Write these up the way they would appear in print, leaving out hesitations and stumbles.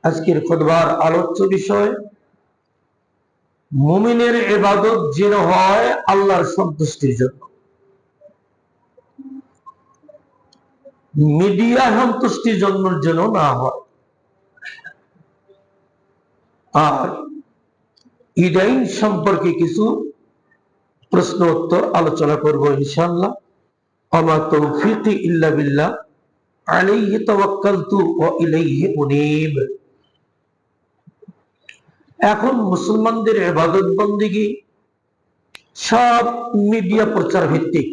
আজকের খুতবার আলোচ্য বিষয় মুমিনের ইবাদত যেন হয় আল্লাহর সন্তুষ্টির জন্য, মিডিয়া সন্তুষ্টির জন্য যেন না হয়। আর ঈদাইন সম্পর্কে কিছু প্রশ্ন উত্তর আলোচনা করব ইনশাআল্লাহ। আমা তৌফিকি ইল্লা বিল্লাহ, আলাইহি তাওয়াক্কালতু ওয়া ইলাইহি উনীব। এখন মুসলমানদের ইবাদত বন্দেগী সব মিডিয়া প্রচার ভিত্তিক।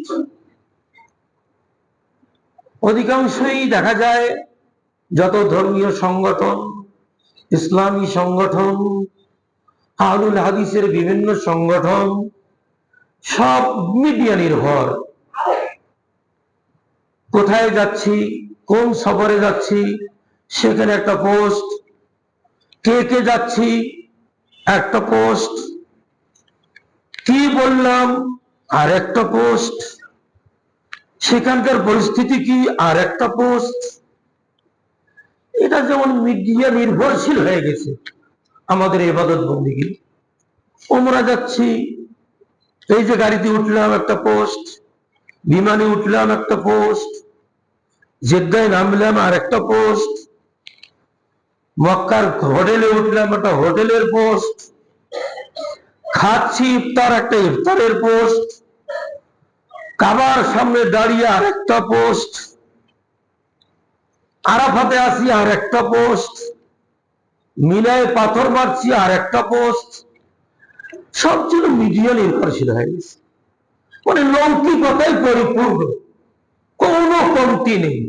অধিকাংশই দেখা যায় যত ধর্মীয় সংগঠন, ইসলামী সংগঠন, আহলুল হাদিসের বিভিন্ন সংগঠন সব মিডিয়া নির্ভর। কোথায় যাচ্ছি, কোন সফরে যাচ্ছি, সেখানে একটা পোস্ট, কে কে যাচ্ছি একটা পোস্ট, কি বললাম আর একটা পোস্ট, সেখানকার পরিস্থিতি কি আর একটা পোস্ট। এটা যেমন মিডিয়া নির্ভরশীল হয়ে গেছে আমাদের ইবাদত বন্দেগী। ওমরা যাচ্ছি, এই যে গাড়িতে উঠলাম একটা পোস্ট, বিমানে উঠলাম একটা পোস্ট, জেদ্দায় নামলাম আর একটা পোস্ট, মক্কার হোটেলে উঠলাম একটা হোটেলের পোস্ট, খাচ্ছি ইফতার একটা ইফতারের পোস্ট, কাবার সামনে দাঁড়িয়ে আর একটা পোস্ট, আরাফাতে আসি আর একটা পোস্ট, মিনায় পাথর মারছি আর একটা পোস্ট। সব যেন মিডিয়া নির্ভরশীল হয়ে গেছে, মানে লৌকিকতায় পরিপূর্ণ, কোনো কমতি নেই।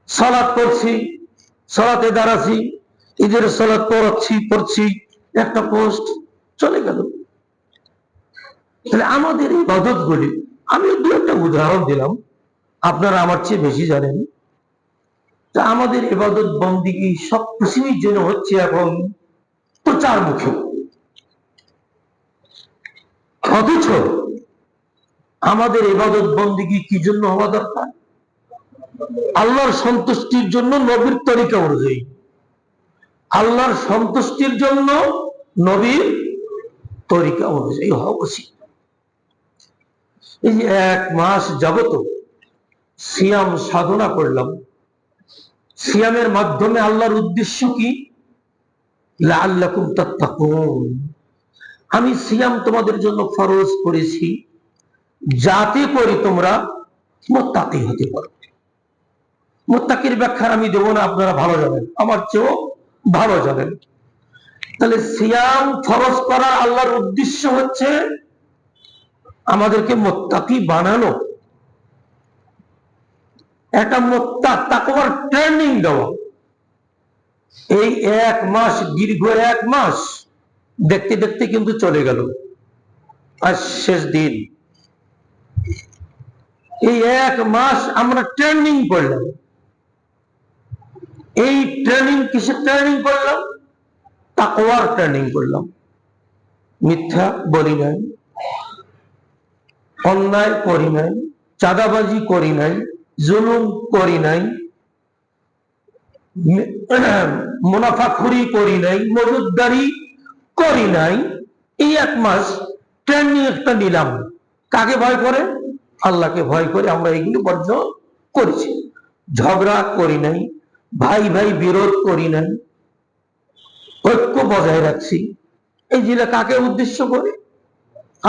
সালাত পড়ছি, সালাতে দাঁড়াচ্ছি, ঈদের সালাত পড়ছি একটা পোস্ট, চলে গেল। তাহলে আমাদের ইবাদত গুলি, আমি দু একটা উদাহরণ দিলাম, আপনারা আমার চেয়ে বেশি জানেন। তা আমাদের ইবাদত বন্দেগী সব কিছুর জন্য হচ্ছে এখন প্রচারমুখী। অথচ আমাদের ইবাদত বন্দেগী কি জন্য হওয়া দরকার? আল্লাহর সন্তুষ্টির জন্য, নবীর তরিকা অনুযায়ী। আল্লাহর সন্তুষ্টির জন্য নবীর তরিকা অনুযায়ী হওয়া উচিত। এই যে 1 মাস যাবত সিয়াম সাধনা করলাম, সিয়ামের মাধ্যমে আল্লাহর উদ্দেশ্য কি? লাআল্লাকুম তাত্তাকুন। আমি সিয়াম তোমাদের জন্য ফরজ করেছি যাতে করে তোমরা মুত্তাকি হতে পারো। মুত্তাকির ব্যাখ্যা আমি দেব না, আপনারা ভালো জানেন, আমার চেয়েও ভালো জানেন। তাহলে সিয়াম ফরজ করার আল্লাহর উদ্দেশ্য হচ্ছে আমাদেরকে মুত্তাকি বানানো, একটা তাকওয়ার ট্রেনিং দেওয়া। এই 1 মাস, দীর্ঘ 1 মাস দেখতে দেখতে কিন্তু চলে গেল, আজ শেষ দিন। এই 1 মাস আমরা ট্রেনিং করলাম। এই ট্রেনিং কিসের ট্রেনিং করলাম? তাকওয়ার ট্রেনিং করলাম। মিথ্যা বলি নাই, অন্যায় করি নাই, চাঁদাবাজি করি নাই, জুলুম করি নাই, মুনাফাখুরি করি নাই, মজুদদারি করি নাই। এই 1 মাস ট্রেনিং একটা নিলাম। কাকে ভয় করে? আল্লাহকে ভয় করে আমরা এগুলো বর্জন করেছি। ঝগড়া করি নাই, ভাই ভাই বিরোধ করি নাই, ঐক্য বজায় রাখছি। এই যেটা কাকে উদ্দেশ্য করে?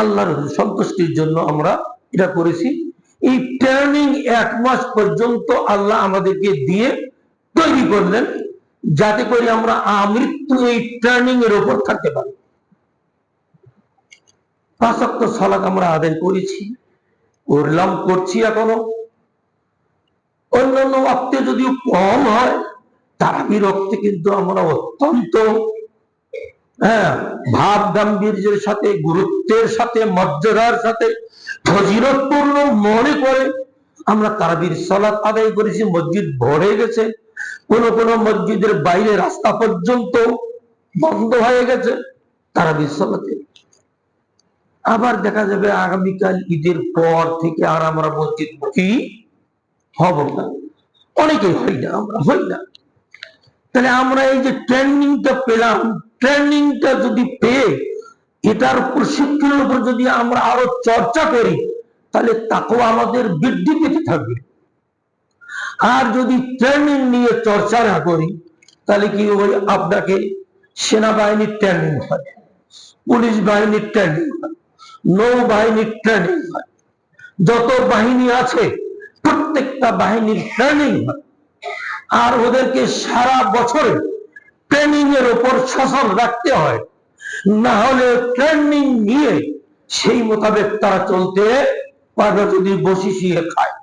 আল্লাহর সন্তুষ্টির জন্য আমরা এটা করেছি। এই ট্রেনিং 1 মাস পর্যন্ত আল্লাহ আমাদেরকে দিয়ে তৈরি করলেন যাতে করে আমরা আমৃত্যু এই ট্রেনিং এর উপর থাকতে পারি। 5 ওয়াক্ত সালাত আমরা আদায় করেছি, করলাম, করছি এখনো। অন্যান্য ওয়াক্তে যদিও কম হয়, তারাবির ওয়াক্তে কিন্তু আমরা অত্যন্ত ভাব গাম্ভীর্যের সাথে, গুরুত্বের সাথে, মর্যাদার সাথে, ফজিলতপূর্ণ মনে করে আমরা তারাবির সালাত আদায় করেছি। মসজিদ ভরে গেছে, কোন কোন মসজিদের বাইরে রাস্তা পর্যন্ত বন্ধ হয়ে গেছে তারাবির সালাতে। আবার দেখা যাবে আগামীকাল ঈদের পর থেকে আর আমরা মসজিদ মুখী হব না। অনেকেই হই না, আমরা হই না। তাহলে আমরা এই যে ট্রেনিংটা পেলাম, ট্রেনিংটা যদি পেয়ে এটার প্রশিক্ষণের উপর যদি আমরা আরো চর্চা করি, তাহলে তাকেও আমাদের বৃদ্ধি পেতে থাকবে। আর যদি ট্রেনিং নিয়ে চর্চা না করি, তাহলে কি হবে? আপনাকে সেনাবাহিনীর ট্রেনিং হয়, পুলিশ বাহিনীর ট্রেনিং হয়, নৌবাহিনীর ট্রেনিং হয়, যত বাহিনী আছে প্রত্যেকটা বাহিনীর ট্রেনিং হয়। আর ওদেরকে সারা বছর ট্রেনিং এর উপর সচল রাখতে হয়, না হলে ট্রেনিং নিয়ে সেই মোতাবেক তারা চলতে পারবে যদি বসিয়ে খায়,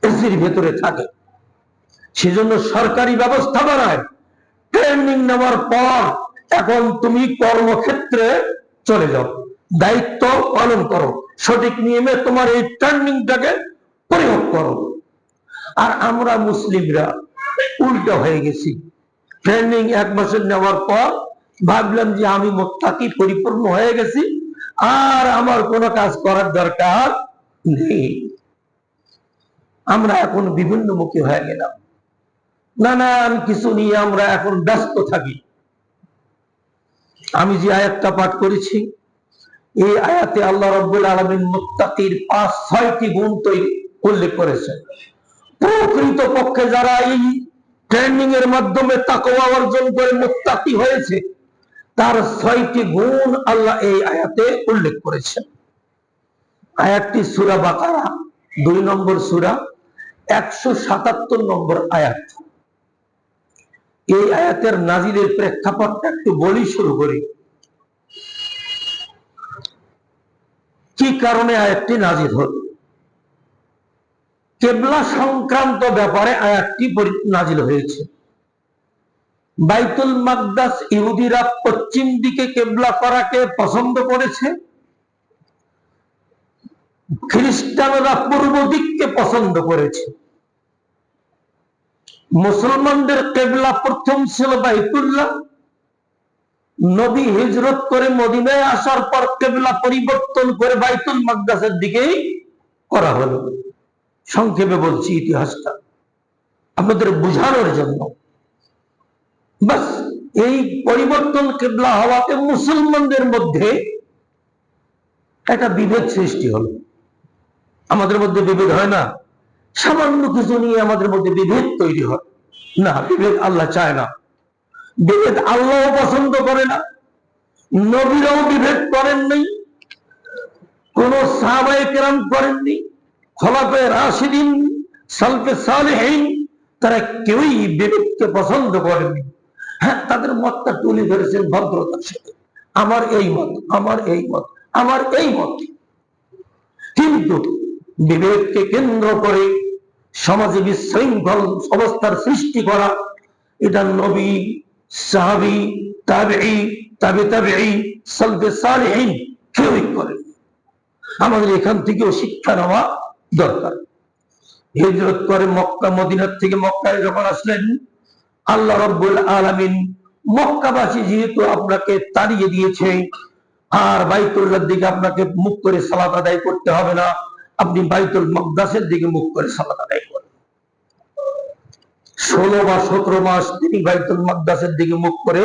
এসির ভেতরে থাকে। সেজন্য সরকারি ব্যবস্থাপনায় ট্রেনিং নেওয়ার পর এখন তুমি কর্মক্ষেত্রে চলে যাও, দায়িত্ব পালন করো, সঠিক নিয়মে তোমার এই ট্রেনিংটাকে প্রয়োগ করো। আর আমরা মুসলিমরা উল্টো হয়ে গেছি। ট্রেনিং 1 বছর নেওয়ার পর ভাবলাম যে আমি মুত্তাকি পরিপূর্ণ হয়ে গেছি, আর আমার কোনো কাজ করার দরকার নেই। আমরা এখন বিভিন্ন মুখী হয়ে গেলাম, নানান কিছু নিয়ে আমরা এখন ব্যস্ত থাকি। আমি যে আয়াতটা পাঠ করেছি, এই আয়াতে আল্লাহ রাব্বুল আলামিন মুত্তাকির 5-6টি গুণ উল্লেখ করেছেন। প্রকৃত পক্ষে যারা এই ট্রেনিং এর মাধ্যমে তাকওয়া অর্জন করে মুত্তাকি হয়েছে, তার 6টি গুণ আল্লাহ এই আয়াতে উল্লেখ করেছেন। আয়াতটি সূরা বাকারা 2 নম্বর সূরা 177 নম্বর আয়াত। এই আয়াতের নাজিলের প্রেক্ষাপটটা একটু বলি, শুরু করি। কি কারণে আয়াতটি নাজিল হল? কেবলা সংক্রান্ত ব্যাপারে আয়াতটি নাজিল হয়েছে। বাইতুল মাকদাস ইহুদিরা পশ্চিম দিকে কেবলা করাকে পছন্দ করেছে, খ্রিস্টানরা পূর্ব দিককে পছন্দ করেছে। মুসলমানদের কেবলা প্রথম ছিল বাইতুল্লাহ। নবী হিজরত করে মদিনায় আসার পর কেবলা পরিবর্তন করে বাইতুল মাকদাসের দিকেই করা হলো। সংক্ষেপে বলছি ইতিহাসটা আপনাদের বোঝানোর জন্য। বাস এই পরিবর্তন কেবলা হওয়াতে মুসলমানদের মধ্যে একটা বিভেদ সৃষ্টি হলো। আমাদের মধ্যে বিভেদ হয় না? সামান্য কিছু নিয়ে আমাদের মধ্যে বিভেদ তৈরি হয় না। বিভেদ আল্লাহ চায় না, বিভেদ আল্লাহ পছন্দ করে না, নবীরাও বিভেদ করেন নাই, কোন সাহাবায়ে কেরাম করেননি, খোলাফায়ে রাশিদিন, সালফে সালেহিন তারা কেউই বিভেদকে পছন্দ করেননি। হ্যাঁ, তাদের মতটা তুলে ধরেছেন ভদ্রতার সাথে, আমার এই মত, আমার এই মত, আমার এই মত। কিন্তু বিবেককে কেন্দ্র করে সমাজে বিশৃঙ্খল অবস্থার সৃষ্টি করা, এটা নবী, সাহাবী, তাবেঈ, তাবে তাবেঈ, সালফে সালেহিন কেউই করেন। আমাদের এখান থেকেও শিক্ষা নেওয়া দরকার। হিজরত করে মক্কা, মদিনার থেকে মক্কায় যখন আসলেন, আল্লাহ রাব্বুল আলামিন মক্কাবাসী যেহেতু আপনাকে তাড়িয়ে দিয়েছে, আর বাইতুল্লাহর দিকে আপনাকে মুখ করে সালাত আদায় করতে হবে না, আপনি বাইতুল মাকদাসের দিকে মুখ করে সালাত আদায় করেন। 16 বা 17 মাস তিনি বাইতুল মাকদাসের দিকে মুখ করে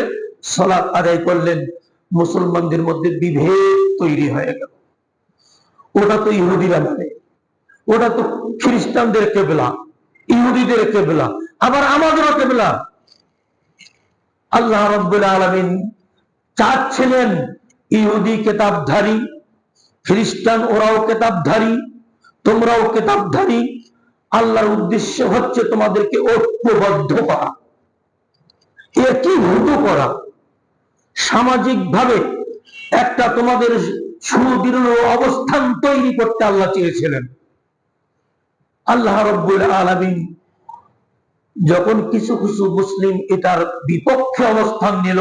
সালাত আদায় করলেন। মুসলমানদের মধ্যে বিভেদ তৈরি হয়ে গেল। ওটা তো ইহুদিরা মানে, ওটা তো খ্রিস্টানদের কেবলা, ইহুদিদের কেবলা, আবার আমাদেরও কেবলা। আল্লাহ রাব্বুল আলামিন চাচ্ছিলেন ইহুদি কিতাবধারী, খ্রিস্টান ওরাও কিতাবধারী, তোমরাও কিতাবধারী। আল্লাহর উদ্দেশ্য হচ্ছে তোমাদেরকে ঐক্যবদ্ধ করা, একীভূত করা, সামাজিক ভাবে একটা তোমাদের সুদৃঢ় অবস্থান তৈরি করতে আল্লাহ চেয়েছিলেন। আল্লাহ রাব্বুল আলামিন যখন কিছু কিছু মুসলিম এটার বিপক্ষে অবস্থান নিল,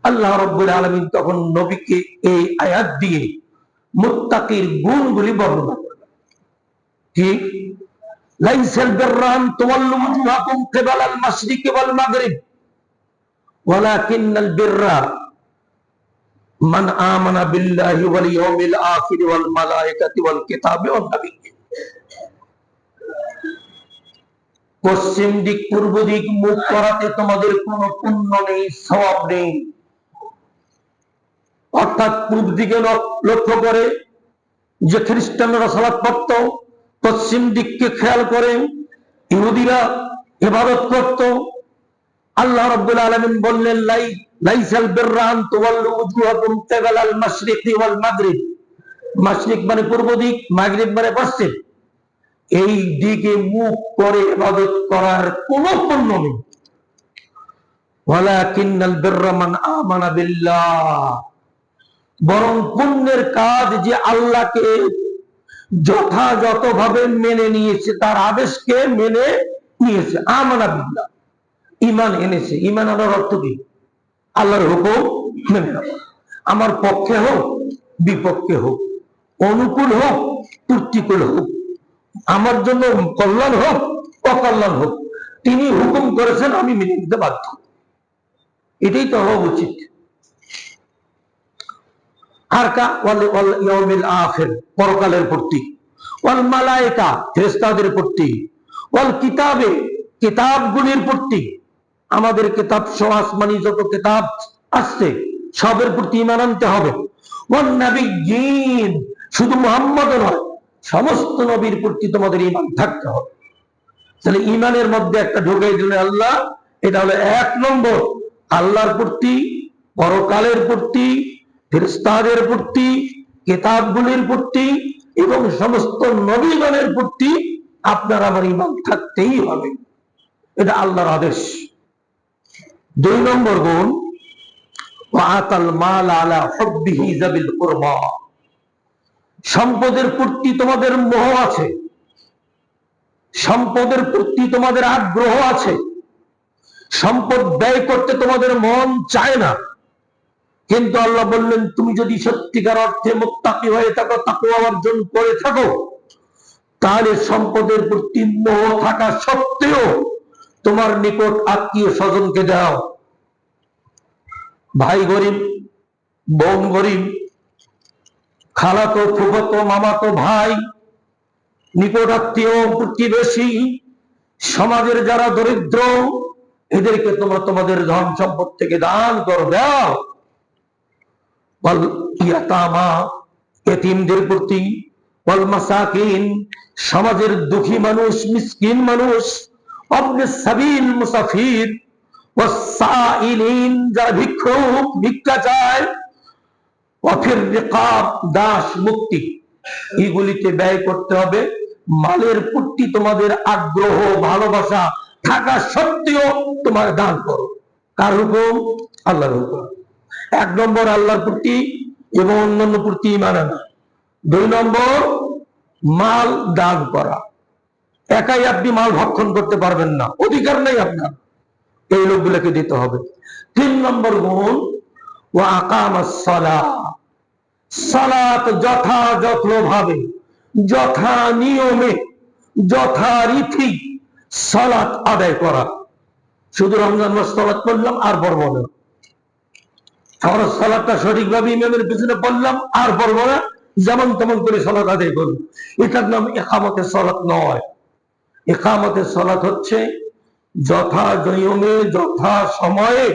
আল্লাহ রাব্বুল আলামিন তখন নবীকে এই আয়াত দিয়ে মুত্তাকির গুণগুলি বর্ণনা করলেন। কি? লাইসাল বিররা আন তুওয়াল্লু ওয়াজহাকুম কিবালাল মাশরিকি ওয়াল মাগরিব ওয়ালাকিন্নাল বিররা মান আমানা বিল্লাহি ওয়াল ইয়াউমিল আখির ওয়াল মালায়েকাতি ওয়াল কিতাবি ওয়ান নাবিয়্যিন। পশ্চিম দিক পূর্ব দিক মুখ করাতে তোমাদের কোনো পুণ্য নেই, সওয়াব নেই। অর্থাৎ পূর্ব দিকে লক্ষ্য করে যে খ্রিস্টানরা সালাত পড়ত, পশ্চিম দিককে খেয়াল করে ইহুদিরা ইবাদত করত। আল্লাহ রাব্বুল আলামিন বললেন লাইসাল বিররা আন তুওয়াল্লু উজুহাকুম কিবালাল মাশরিকি ওয়াল মাগরিব। মাশরিক মানে পূর্ব দিক, মাগরিব মানে পশ্চিম। এই দিকে মুখ করে ইবাদত করার কোনো পুণ্য নেই। ওয়ালাকিন্নাল বিররা মান আমানা বিল্লাহ, বরং পুণ্যের কাজ যে আল্লাহকে যথাযথভাবে মেনে নিয়েছে, তার আদেশকে মেনে নিয়েছে। আমানা বিল্লাহ, ঈমান এনেছে। ঈমান আনার অর্থ কি? আল্লাহর হুকুম মেনে নেওয়া। আমার পক্ষে হোক বিপক্ষে হোক, অনুকূল হোক প্রতিকূল হোক, আমার জন্য কল্যাণ হোক অকল্যাণ হোক, তিনি হুকুম করেছেন, আমি মেনে নিতে বাধ্য। এটাই তো হওয়া উচিত। আর ইয়াউমিল আখির, পরকালের প্রতি, ওয়াল মালায়েকা, ফেরেশতাদের প্রতি, ওয়াল কিতাবে, কিতাবগুলির প্রতি, আমাদের কিতাব সহ আসমানি যত কিতাব আসছে সবের প্রতি ঈমান আনতে হবে। ওয়ান নাবিয়্যিন, শুধু মুহাম্মদ নয়, সমস্ত নবীর প্রতি তোমাদের ঈমান থাকতে হবে। তাহলে ঈমানের মধ্যে একটা ঢুকাই দিলে আল্লাহ, এটা হলো 1 নম্বর। আল্লাহর প্রতি, পরকালের প্রতি, ফেরেশতাদের প্রতি, কিতাবগুলির প্রতি এবং সমস্ত নবীগণের প্রতি আপনার আমার ঈমান থাকতেই হবে। এটা আল্লাহর আদেশ। 2 নম্বর গুণ, ওয়াতাল মাল আলা হুব্বিহি যাবিল কুরবা, সম্পদের প্রতি তোমাদের মোহ আছে, সম্পদের প্রতি তোমাদের আগ্রহ আছে, সম্পদ ব্যয় করতে তোমাদের মন চায় না। কিন্তু আল্লাহ বললেন, তুমি যদি সত্যিকার অর্থে মুত্তাকি হয়ে থাকো, তাকওয়া অর্জন করে থাকো, তাহলে সম্পদের প্রতি মোহ থাকা সত্ত্বেও তোমার নিকট আত্মীয় স্বজনকে দাও। ভাই গরিব, বোন গরিব, খালাতো ফুফাতো মামাতো ভাই, নিকট আত্মীয় প্রতিবেশী, সমাজের যারা দরিদ্র, এদেরকে তোমরা তোমাদের ধন সম্পদ থেকে দান করো, দাও। ওয়াল ইয়াতামা, এতিমদের প্রতি, ওয়াল মাসাকিন, সমাজের দুঃখী মানুষ, মিসকিন মানুষ, ইবনে সাবিল, মুসাফির, ওয়াস-সাইলিন, যারা ভিক্ষুক, ভিক্ষা চায়, ওয়াফির রিকাব, দাস মুক্তি, এগুলিতে ব্যয় করতে হবে। মালের প্রতি তোমাদের আগ্রহ ভালোবাসা থাকা সত্ত্বেও তোমার দান করো। কার হুকুম? আল্লাহর হুকুম। 1 নম্বর আল্লাহর প্রতি এবং অন্যান্য প্রতি ঈমান আনা। 2 নম্বর মাল দান করা। একাই আপনি মাল ভক্ষণ করতে পারবেন না, অধিকার নেই আপনার, এই লোকগুলোকে দিতে হবে। 3 নম্বর গুণ, ওয়া আকামাস সালাহ, সালাত যথাযথভাবে, যথা নিয়মে, যথারীতি সালাত আদায় করা। শুধু রমজান মাস সালাত পড়লাম আর পড়বো না, ফরজ সালাতটা সঠিকভাবে ইমামের পিছনে পড়লাম আর পড়বো না, যেমন তেমন করে সালাত আদায় করবো, এটার নাম ইকামতের সালাত নয়। ইকামতের সালাত হচ্ছে যথা নিয়মে, যথা সময়ে,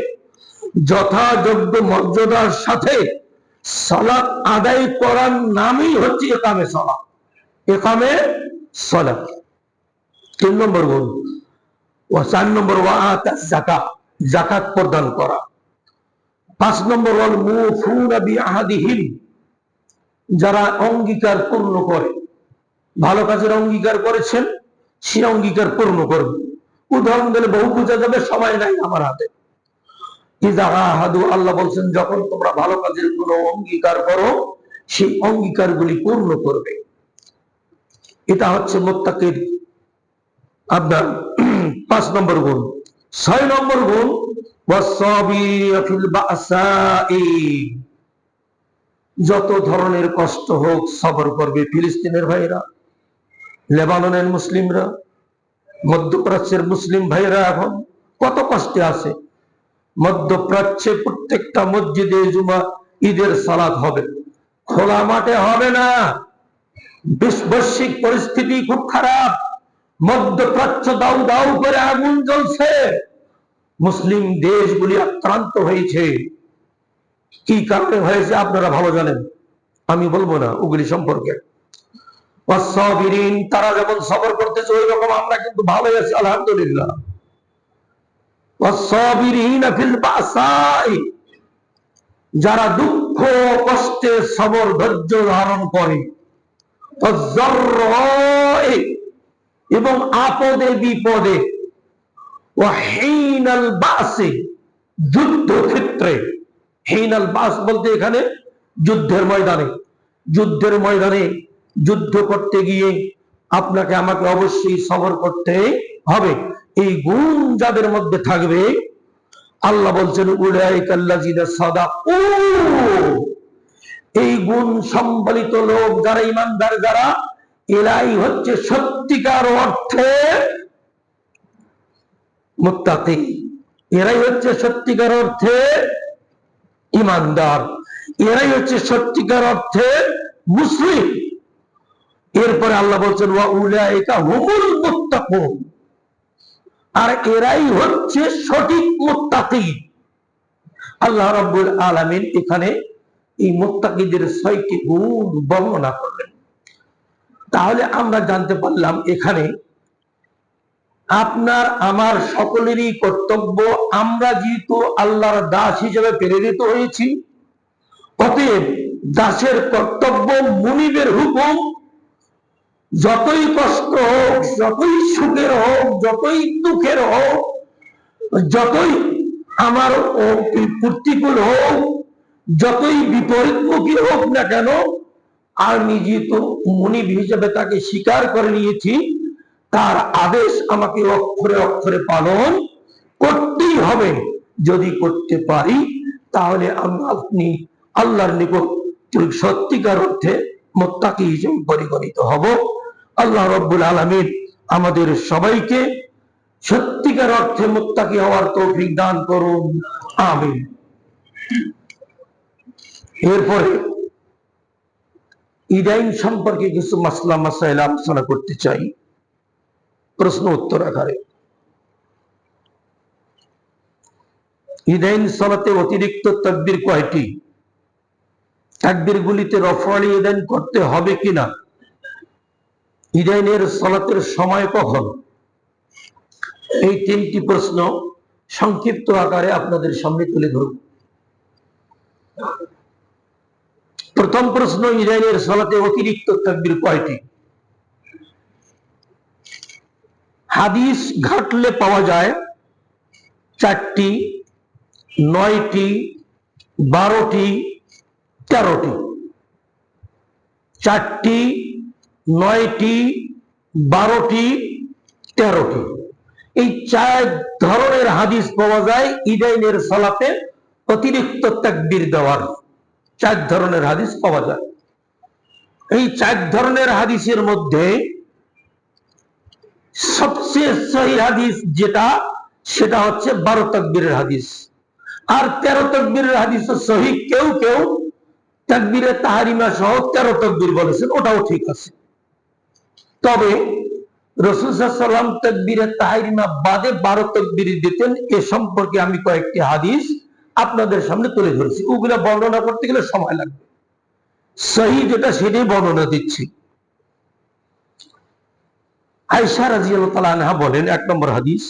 যথাযোগ্য মর্যাদার সাথে সালাত আদায় করার নামই হচ্ছে ইকামে সালাত। ইকামে সালাত। 3 নম্বর গুণ। 4 নম্বর, ওয়াআতা যাকাত, যাকাত প্রদান করা। 5 নম্বর, ওয়াল মুফুনা বিআহদিহিম, যারা অঙ্গীকার পূর্ণ করে, ভালো কাজের অঙ্গীকার করেছেন, সে অঙ্গীকার পূর্ণ করবে। উদাহরণ দিলে বহু বোঝা যাবে, সময় নাই আমার হাতে। ইযা আহাদু, আল্লাহ বলছেন, যখন তোমরা ভালো কাজের কোনো অঙ্গীকার করো, সেই অঙ্গীকারগুলি পূর্ণ করবে। এটা হচ্ছে মুত্তাকির আপনার 5 নম্বর গুণ। 6 নম্বর গুণ, ওয়াসসাবিরিনা ফিল বাসাই, যত ধরনের কষ্ট হোক সবর করবে। ফিলিস্তিনের ভাইরা, লেবাননের মুসলিমরা, মধ্যপ্রাচ্যের মুসলিম ভাইরা এখন কত কষ্টে আছে। মধ্যপ্রাচ্যে প্রত্যেকটা মসজিদে জুমা ঈদের সালাত হবে, খোলা মাঠে হবে না। বৈশ্বিক পরিস্থিতি খুব খারাপ, মধ্যপ্রাচ্য দাউ দাউ করে আগুন জ্বলছে, মুসলিম দেশগুলি আক্রান্ত হয়েছে। কি কারণে হয়েছে আপনারা ভালো জানেন, আমি বলবো না ওগুলি সম্পর্কে। তারা যেমন সবর করতেছে ওই রকম আমরা কিন্তু ভালোই আছি আলহামদুলিল্লাহ। যারা দুঃখ কষ্টে সবর ধৈর্য ধারণ করে, এবং আপদে বিপদে, যুদ্ধক্ষেত্রে, হিনাল বাস বলতে এখানে যুদ্ধের ময়দানে, যুদ্ধের ময়দানে যুদ্ধ করতে গিয়ে আপনাকে আমাকে অবশ্যই সবর করতে হবে। এই গুণ যাদের মধ্যে থাকবে, আল্লাহ বলছেন উলাইকাল্লাযিনা সাদাকু, এই গুণ সম্বলিত লোক যারা ঈমানদার, যারা এরাই হচ্ছে সত্যিকার অর্থে মুত্তাকি, এরাই হচ্ছে সত্যিকার অর্থে ঈমানদার, এরাই হচ্ছে সত্যিকার অর্থে মুসলিম। এরপরে আল্লাহ বলছেন ওয়া উলাইকা হুমুল মুত্তাকুন, আর এরাই হচ্ছে সঠিক মুত্তাকি। আল্লাহ রাব্বুল আলামিন এখানে এই মুত্তাকিদের 6টি গুণ বর্ণনা করলেন। তাহলে আমরা জানতে পারলাম এখানে আপনার আমার সকলেরই কর্তব্য, আমরা যেহেতু আল্লাহর দাস হিসেবে প্রেরিত হয়েছি, অতএব দাসের কর্তব্য মুনিবের হুকুম, যতই কষ্ট হোক, যতই সুখের হোক, যতই দুঃখের হোক, যতই আমার প্রতিকূল হোক, যতই বিপরীতমুখী হোক না কেন, আমি যেহেতু মুনিব হিসেবে তাকে স্বীকার করে নিয়েছি, তার আদেশ আমাকে অক্ষরে অক্ষরে পালন করতেই হবে। যদি করতে পারি তাহলে আপনি আল্লাহর নিকট সত্যিকার অর্থে মুত্তাকি হিসেবে পরিগণিত হব। আল্লাহ রাব্বুল আলামিন আমাদের সবাইকে সত্যিকার অর্থে মুত্তাকি হওয়ার তৌফিক দান করুন, আমিন। এরপরে ঈদাইন সম্পর্কে কিছু মাসলা মাসাইল আলোচনা করতে চাই প্রশ্ন উত্তর আকারে। ঈদাইন সালাতে অতিরিক্ত তাকবীর কয়টি? তাকবীর গুলিতে রফআল ঈদাইন করতে হবে কিনা? ঈদাইনের সালাতের সময় কখন? এই 3টি প্রশ্ন সংক্ষিপ্ত আকারে আপনাদের সামনে তুলে ধরব। প্রথম প্রশ্ন, ঈদাইনের সালাতে অতিরিক্ত তাকবীর কয়টি? হাদিস ঘাটলে পাওয়া যায় 4টি, 9টি, 12টি, 13টি। 4টি, 9টি, 12টি, 13টি, এই 4 ধরনের হাদিস পাওয়া যায় ঈদাইনের সালাতে অতিরিক্ত তাকবীর দেওয়ার। 4 ধরনের হাদিস পাওয়া যায়। এই 4 ধরনের হাদিসের মধ্যে সবচেয়ে সহি হাদিস যেটা, সেটা হচ্ছে 12 তাকবীরের হাদিস। আর 13 তাকবীরের হাদিস সহি, কেউ কেউ তাকবীরে তাহরিমা সহ 13 তাকবীর বলেছেন, ওটাও ঠিক আছে। তবে রাসূল সাল্লাল্লাহু আলাইহি ওয়াসাল্লাম তাকবীরে তাহরিমা বাদে 12 তাকবীর দিতেন, এ সম্পর্কে আমি কয়েকটি হাদিস আপনাদের সামনে তুলে ধরেছি। ওগুলো বর্ণনা করতে গেলে সময় লাগবে, সহি যেটা সেটাই বর্ণনা দিচ্ছি। আয়েশা রাদিয়াল্লাহু তাআলা আনহা বলেন, 1 নম্বর হাদিস,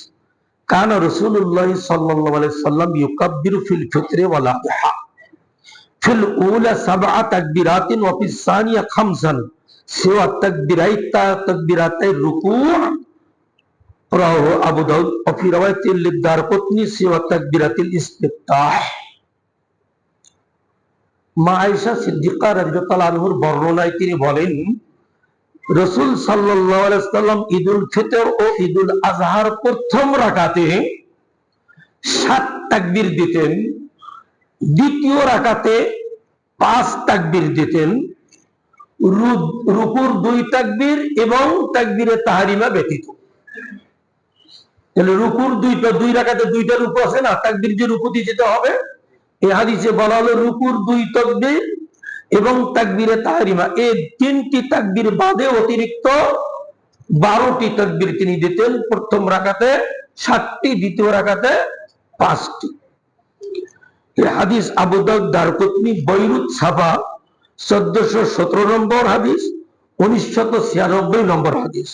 কানা রাসূলুল্লাহ সাল্লাল্লাহু আলাইহি ওয়াসাল্লাম ইউকাব্বিরু ফিল ফিত্রি ওয়াল আদহা ফিল উলা 7 তাকবীরাতিন ওয়া ফিস সানিয়া 5 সিওয়া তাকবীরাতাই রুকু, রাওয়াহু আবু দাউদ ওয়া ফি রাওয়ায়াতিল লিদারকুতনি সিওয়া তাকবীরাতিল ইস্তিফতাহ। মা আয়েশা সিদ্দিকা রাদিয়াল্লাহু তাআলা আনহার বর্ণনায় তিনি বলেন, রাসূল সাল্লাল্লাহু আলাইহি ওয়াসাল্লাম ঈদুল ফিতর ও ঈদুল আজহার প্রথম রাকাতে 7 তাকবীর দিতেন, দ্বিতীয় রাকাতে 5 তাকবীর দিতেন, রুকুর 2 তাকবীর এবং তাকবীরে তাহরিমা ব্যতীত। তাহলে রুকুর 2 রাকাতে 2টা রুকু আছে না, তাকবীর যে রুকু দিয়ে যেতে হবে, এই হাদিসে বলা হলো রুকুর 2 তাকবীর এবং তাকবীরে তাহরিমা, এই 3টি তাকবীর বাদে অতিরিক্ত 12টি তাকবীর তিনি দিতেন। প্রথম রাকাতে 7টি, দ্বিতীয় রাকাতে 5টি। এই হাদিস আবু দাউদ, দারকুতনি, বৈরুত সাফা 1417 নম্বর হাদিস, 1996 নম্বর হাদিস,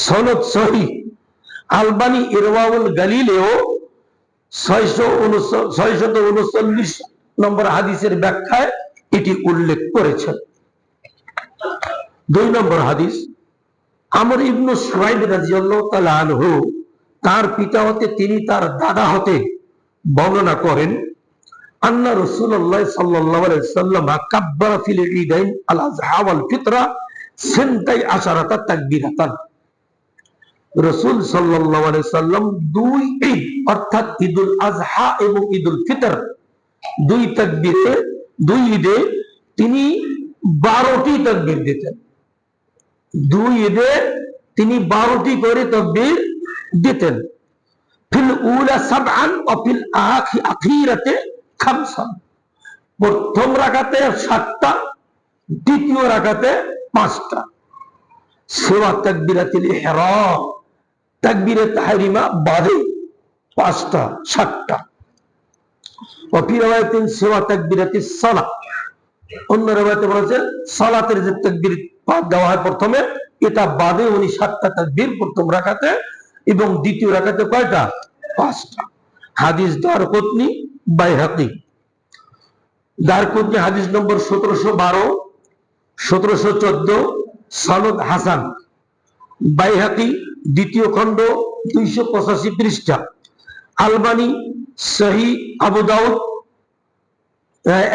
সনদ সহিহ। আলবানী ইরওয়াউল গালিলেও 639 নম্বর হাদিসের ব্যাখ্যায় এটি উল্লেখ করেছেন। 2 নম্বর হাদিস, আমর ইবনে সুরাইদ রাদিয়াল্লাহু তাআলা আনহু তার পিতা হতে, তিনি তার দাদা হতে বর্ণনা করেন, আন্না রাসূলুল্লাহ সাল্লাল্লাহু আলাইহি ওয়াসাল্লাম কাব্বারা ফিল ঈদাইন আল আযহা ওয়াল ফিতরা সিনতাই আশারাতা তাকবীরাতান। রাসূল সাল্লাল্লাহু আলাইহি ওয়াসাল্লাম 2 ঈদ অর্থাৎ ঈদুল আযহা এবং ঈদুল ফিতর, 2 তাকবীরে, 2 ঈদে তিনি 12টি তাকবীর দিতেন। 2 ঈদে তিনি 12টি করে তাকবীর দিতেন। ফিল উলা সাবআন ওয়া ফিল আখিরাতে খামসান। প্রথম রাকাতে 7টা, দ্বিতীয় রাকাতে 5টা। সিওয়া তাকবীরাতুল ইহরাম, তাকবীরে তাহরিমা বাদে 5টা, 7টা। ওয়া ফি রাওয়ায়াতিন সিওয়া তাকবীরাতিস সালাহ, অন্য রাওয়ায়াতে বলেছে সালাতের যে তাকবীর দেওয়া হয় প্রথমে, এটা বাদে উনি 7টা তাকবীর প্রথম রাকাতে এবং দ্বিতীয় রাকাতে কয়টা? 5টা। হাদিস দারকুতনি, বাইহাকী। দারকুতনি হাদিস নম্বর 1712, 1714, সনদ হাসান। বাইহাকী দ্বিতীয় খণ্ড 285 পৃষ্ঠা। আলবানী সহিহ আবু দাউদ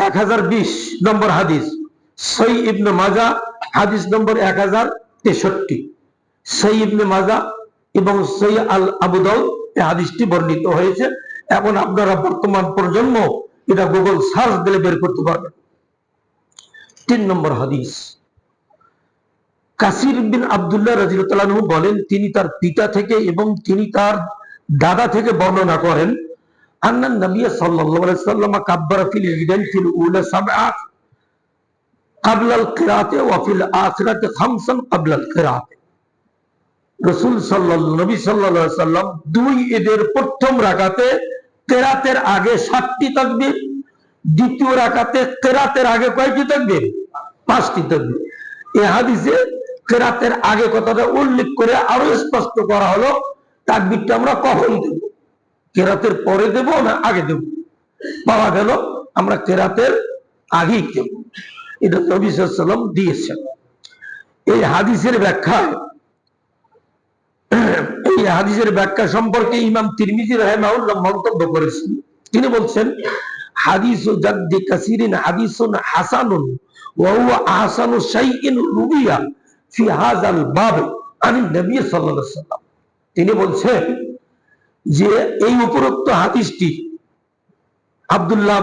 1020 নম্বর হাদিস। সহিহ ইবনে মাজাহ হাদিস নম্বর 1063। সহিহ ইবনে মাজাহ এবং সহিহ আবু দাউদ এই হাদিসটি বর্ণিত হয়েছে। এখন আপনারা বর্তমান প্রজন্ম এটা গুগল সার্চ দিলে বের করতে পারবেন। 3 নম্বর হাদিস, কাসির বিন আব্দুল্লাহ রাদিয়াল্লাহু আনহু বলেন, তিনি তার পিতা থেকে এবং তিনি তার দাদা থেকে বর্ণনা করেন, আন্নান নবী সাল্লাল্লাহু আলাইহি ওয়াসাল্লাম কাব্বারা ফিল ঈদাইন ফিল উলা সাবআ ক্বাবলা আল কিরাআতি ওয়া ফিল আখিরাতি খামসান ক্বাবলা আল কিরাআতি। রাসূল নবী সাল্লাল্লাহু আলাইহি ওয়াসাল্লাম 2 ঈদের প্রথম রাকাতে কিরাতের আগে 7টি তাকবীর, দ্বিতীয় রাকাতে কিরাতের আগে কয়টি তাকবীর? 5টি তাকবীর। এই হাদিসে কিরাতের আগে কথাটা উল্লেখ করে আরো স্পষ্ট করা হলো, তাকবীরটা আমরা কখন দেব, কিরাতের পরে দেব না আগে দেব? পাওয়া গেল আমরা কিরাতের আগেই দেব। এটা নবী সাল্লাল্লাহু আলাইহি ওয়াসাল্লাম দিয়েছেন। এই হাদিসের ব্যাখ্যা সম্পর্কে ইমাম তিরমিজি রাহিমাহুল্লাহ মন্তব্য করেছেন। তিনি বলছেন, হাদিসু জাদ্দি কাসিরিন হাদিসুন হাসানুন ওয়া হুয়া আহসানু শাইইন রুবিয়া ফি হাযাল বাব আন নবী সাল্লাল্লাহু আলাইহি ওয়াসাল্লাম। তিনি বলছেন যে এই উপরোক্ত হাদিসটি, আব্দুল্লাহ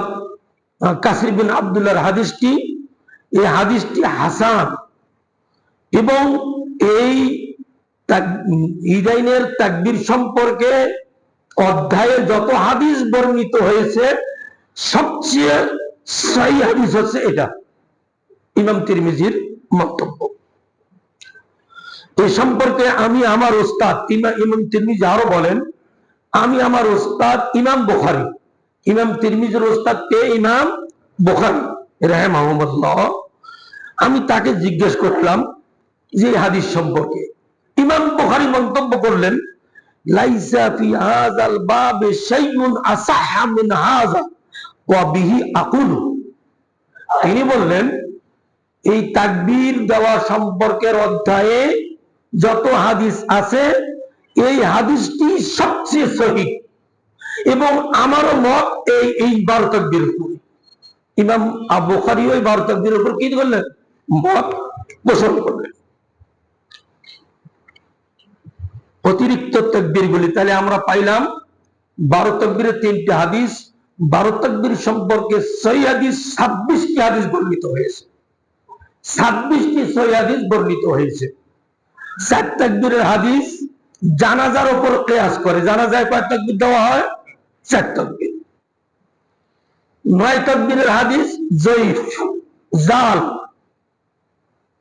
কাসির বিন আব্দুল্লাহর হাদিসটি, এই হাদিসটি হাসান এবং এই ঈদাইনের তাকবীর সম্পর্কে অধ্যায়ে যত হাদিস বর্ণিত হয়েছে সবচেয়ে সহিহ হাদিস হচ্ছে এটা। ইমাম তিরমিজির মন্তব্য। এই সম্পর্কে আমি আমার ওস্তাদ ইমাম তিরমিজি আরো বলেন, আমি আমার ওস্তাদ ইমাম বুখারী, ইমাম তিরমিজির ওস্তাদ কে? ইমাম বুখারী রাহিমাহুল্লাহ। আমি তাকে জিজ্ঞেস করলাম যে হাদিস সম্পর্কে। ইমাম বুখারী মন্তব্য করলেন, লাইসা ফি হাযাল বাব শাইউন আসাহহা মিন হাযা ওয়া বিহি আকুলু। তিনি বললেন, এই তাকবীর দেওয়া সম্পর্কের অধ্যায়ে যত হাদিস আছে এই হাদিসটি সবচেয়ে সহিহ এবং আমারও মত এই 12 তাকবীর উপর। ইমাম বুখারী ওই 12 তাকবীর উপর কি করলেন? মত পোষণ করলেন। অতিরিক্ত তাকবীরগুলি তাহলে আমরা পাইলাম 12 তাকবীরের 3টি হাদিস। 12 তাকবীর সম্পর্কে সহিহ হাদিস 26টি হাদিস বর্ণিত হয়েছে। 26টি সহিহ হাদিস বর্ণিত হয়েছে। 4 তাকবীরের হাদিস জানাজার উপর কিয়াস করে। জানাজায় কয় তাকবীর দেওয়া হয়? 4 তাকবীর। 9 তাকবীরের হাদিস জয়ীফ, জাল।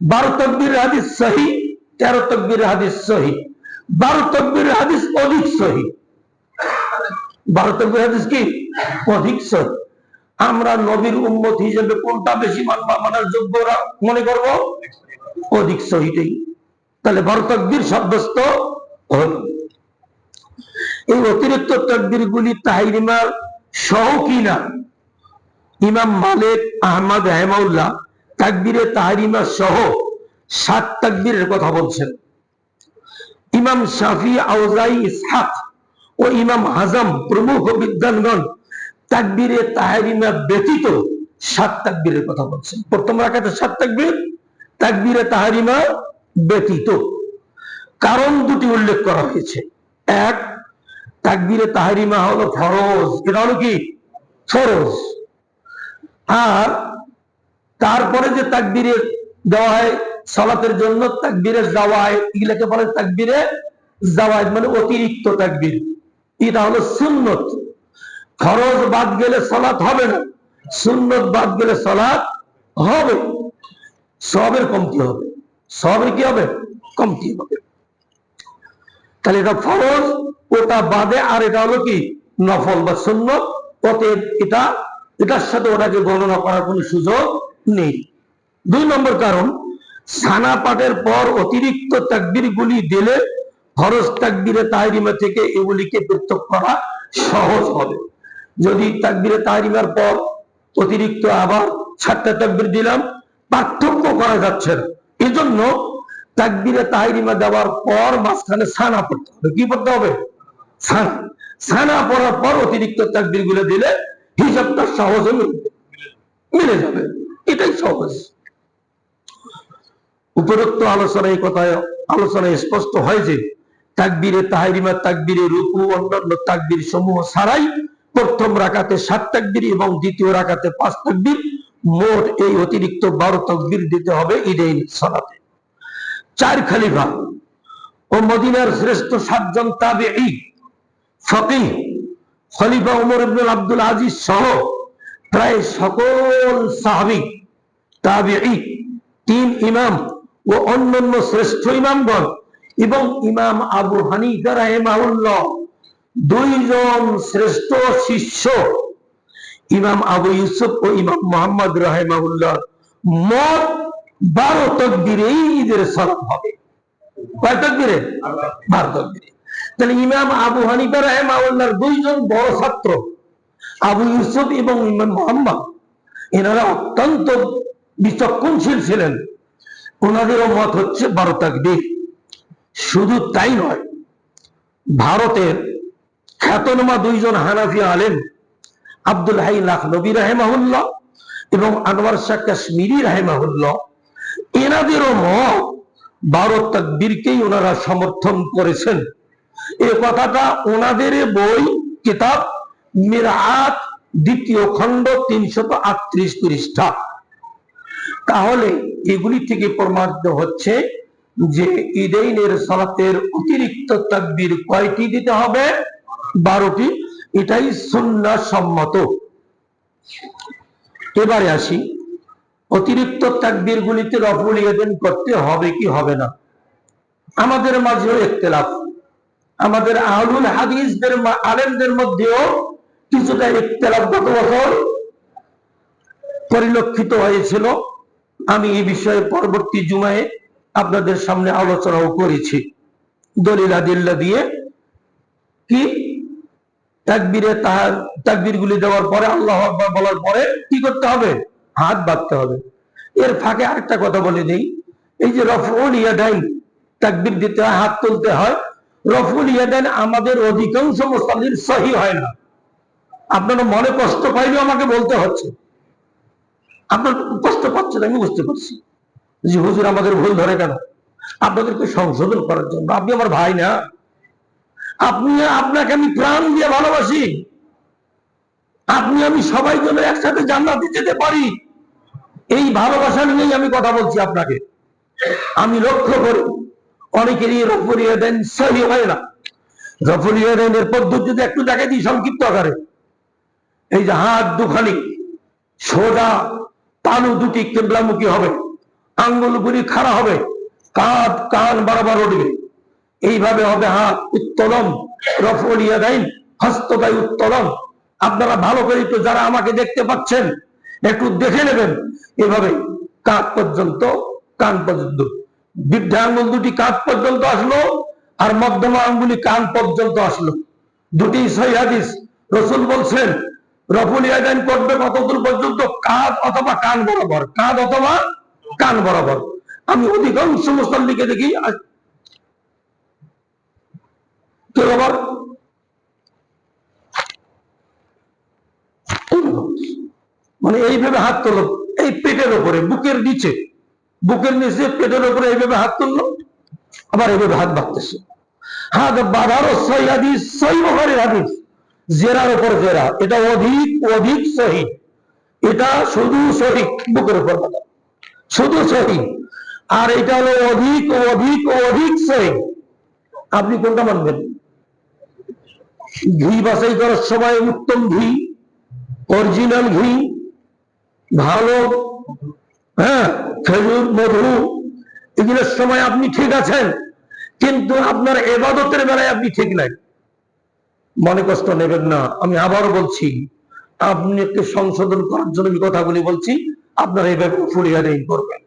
12 তাকবীরের হাদিস সহিহ, 13 তাকবীরের হাদিস সহিহ, 12 তাকবীরের হাদিস অধিক সহিহ। 12 তাকবীরের হাদিস কি অধিক সহিহ। আমরা নবীর উম্মত হিসেবে কোনটা বেশি মানার যোগ্য মনে করব? অধিক সহিহটাই। তাহলে 12 তাকবীর সাব্যস্ত হল। এই অতিরিক্ত তাকবীর গুলি তাহরিমার সহ কিনা? ইমাম মালিক আহমদ রাহিমাহুল্লাহ তাকবীরে তাহরিমা সহ 7 তাকবীরের কথা বলছেন। ইমাম শাফি, আউজাই, ইসহাক ও ইমাম হাজম প্রমুখ বিদ্বানগণ তাকবীরে তাহরিমা ব্যতীত 7 তাকবীরের কথা বলছেন। প্রথম রাকাতে 7 তাকবীর, তাকবীরে তাহরিমা ব্যতীত। কারণ দুটি উল্লেখ করা হয়েছে। এক, তাকবীরে তাহরিমা হলো ফরজ, এটা হলো কি ফরজ। আর তারপরে যে তাকবীরে দেওয়া হয় সালাতের জন্য, তাকবীরে জাওয়ায়েদ, এগুলাকে বলে তাকবীরে জাওয়ায়েদ, মানে অতিরিক্ত তাকবীর। এটা হলো সুন্নত। ফরজ বাদ গেলে সালাত হবে না, সুন্নত বাদ গেলে সালাত হবে। সবের কমতি হবে, সবের কি হবে? কমতি হবে। তাহলে এটা ফরজ, ওটা বাদে, আর এটা হলো কি নফল বা সুন্নত। অতএব এটার সাথে ওটাকে গণনা করার কোনো সুযোগ নেই। 2 নম্বর কারণ, সানা পাঠের পর অতিরিক্ত তাকবীর গুলি দিলে ফরজ তাকবীরে তাহরিমা থেকে এগুলিকে পৃথক করা সহজ হবে। যদি তাকবীরে তাহরিমার পর অতিরিক্ত আবার 7টা তাকবীর দিলাম, পার্থক্য করা যাচ্ছে না। এজন্য তাকবীরে তাহরিমা দেওয়ার পর মাঝখানে সানা পড়তে হবে। কি পড়তে হবে? সানা। সানা পড়ার পর অতিরিক্ত তাকবীর গুলো দিলে হিসাবটা সহজে মিলে যাবে। এটাই সহজ। উপরোক্ত আলোচনায় স্পষ্ট হয় যে তাকবীরে তাহরিমা, তাকবীরে রুকু, অন্যান্য তাকবীর সমূহ ছাড়াই প্রথম রাকাতে 7 তাকবীর এবং দ্বিতীয় রাকাতে 5 তাকবীর, মোট এই অতিরিক্ত 12 তাকবীর দিতে হবে ঈদাইন সালাতে। 4 খলিফা ও মদিনার শ্রেষ্ঠ 7 জন তাবেঈ ফকিহ, খলিফা ওমর ইবনে আব্দুল আজিজ সহ প্রায় সকল সাহাবী, তাবেঈ, 3 ইমাম ও অন্যান্য শ্রেষ্ঠ ইমামগণ এবং ইমাম আবু হানিফা রাহিমাহুল্লাহ 2 জন শ্রেষ্ঠ শিষ্য ইমাম আবু ইউসুফ ও ইমাম মুহাম্মদ রাহিমাহুল্লাহ মোট 12 তাকবীরেই ঈদের সালাত হবে। কয় তাকবীরে? 12 তাকবীরে। তাহলে ইমাম আবু হানিফা রাহিমাহুল্লাহর 2 জন বড় ছাত্র আবু ইউসুফ এবং ইমাম মুহাম্মদ, এনারা অত্যন্ত বিচক্ষণশীল ছিলেন। ওনাদেরও মত হচ্ছে 12 তাকবীর। শুধু তাই নয়, ভারতের খ্যাতনামা 2 জন হানাফি আলেম আব্দুল হাই লাখনবী রাহিমাহুল্লাহ এবং আনোয়ার শাহ কাশ্মীরি রাহিমাহুল্লাহ, এনাদেরও মত 12 তাকবীরকেই ওনারা সমর্থন করেছেন। এই কথাটা ওনাদের বই কিতাব মিরআত 2য় খণ্ড 338 পৃষ্ঠা। তাহলে এগুলি থেকে প্রমাণিত হচ্ছে যে ঈদাইনের সালাতের অতিরিক্ত তাকবীর কয়টি দিতে হবে? 12টি। এটাই সুন্নাহ সম্মত। এবারে আসি, অতিরিক্ত তাকবীর গুলিতে রফউল ইয়াদাইন করতে হবে কি হবে না। আমাদের মাঝেও ইখতিলাফ, আমাদের আহলুল হাদিসদের আলেমদের মধ্যেও কিছুটা ইখতিলাফ গত বছর পরিলক্ষিত হয়েছিল। আমি এই বিষয়ে পরবর্তী জুমায় আপনাদের সামনে আলোচনাও করেছি দলিল আদিল্লা দিয়ে। কি তাকবীর গুলি দেওয়ার পরে, আল্লাহু আকবার বলার পরে কি করতে হবে? হাত বাঁধতে হবে। এর ফাঁকে আরেকটা কথা বলে দেই, এই যে রফউল ইয়াদাইন, তাকবীর দিতে হয়, হাত তুলতে হয়, রফউল ইয়াদাইন আমাদের অধিকাংশ মুসল্লির সহিহ হয় না। আপনারা মনে কষ্ট পাইলেও আমাকে বলতে হচ্ছে। আপনার কষ্ট পাচ্ছেন, আমি বুঝতে পারছি যে হুজুর আমাদের ভুল ধরে কেন, আপনাদেরকে সংশোধন করার জন্য। আপনি আমার ভাই না, আপনাকে আমি প্রাণ দিয়ে ভালোবাসি। আমি সবাই যেন একসাথে জান্নাতে যেতে পারি, এই ভালোবাসা নিয়েই আমি কথা বলছি আপনাকে। আমি লক্ষ্য করি অনেকেরই রফউল ইয়াদাইন সহিহ হয় না। রফউল ইয়াদাইনের পদ্ধতি যদি একটু দেখাই দিই সংক্ষিপ্ত আকারে, এই যে হাত দুখানি সোজা, তালু দুটি কিবলামুখী হবে, আঙ্গুলগুলি খাড়া হবে, কাঁধ কান বরাবর উঠবে, এইভাবে হবে হাত উত্তোলন, রফুল ইয়াদাইন, হস্তটাই উত্তোলন। আপনারা ভালো করে একটু যারা আমাকে দেখতে পাচ্ছেন একটু দেখে নেবেন, এভাবে কাঁধ পর্যন্ত, কান পর্যন্ত, বৃদ্ধা আঙ্গুল দুটি কাঁধ পর্যন্ত আসলো আর মধ্যমা আঙ্গুলি কান পর্যন্ত আসলো। দুটি সহিহ হাদিস। রাসূল বলছেন রফুল ইয়াদাইন করবে কতদূর পর্যন্ত? কাঁধ অথবা কান বরাবর, কাঁধ অথবা কান বরাবর। আমি অধিকাংশ মুসল্লিকে দেখি কেউ আবার মানে এইভাবে হাত তোলো, এই পেটের উপরে, বুকের নিচে, বুকের নিচে পেটের উপরে এইভাবে হাত তুললো, আবার এইভাবে হাত বাঁধতেছে। হাত বাঁধারও সহিহ হাদিস, সহিহ বুখারীর হাদিস, জেরার উপর জেরা, এটা অধিক অধিক সহিহ, এটা শুধু সহিহ, বুকের উপর বাঁধা শুধু সহিহ, আর এটা হলো অধিক অধিক অধিক সহিহ। আপনি কোনটা মানবেন? ঘি বাছাই করার সময় উত্তম ঘি, অরিজিনাল ঘি, ভালো, হ্যাঁ, খেজুর, মধু, এগুলোর সময় আপনি ঠিক আছেন, কিন্তু আপনার ইবাদতের বেলায় আপনি ঠিক নাই। মনে কষ্ট নেবেন না, আমি আবারও বলছি, আপনি একটু সংশোধন করার জন্য আমি কথাগুলি বলছি। আপনারা এইভাবে ফুলিয়ে দেন করবেন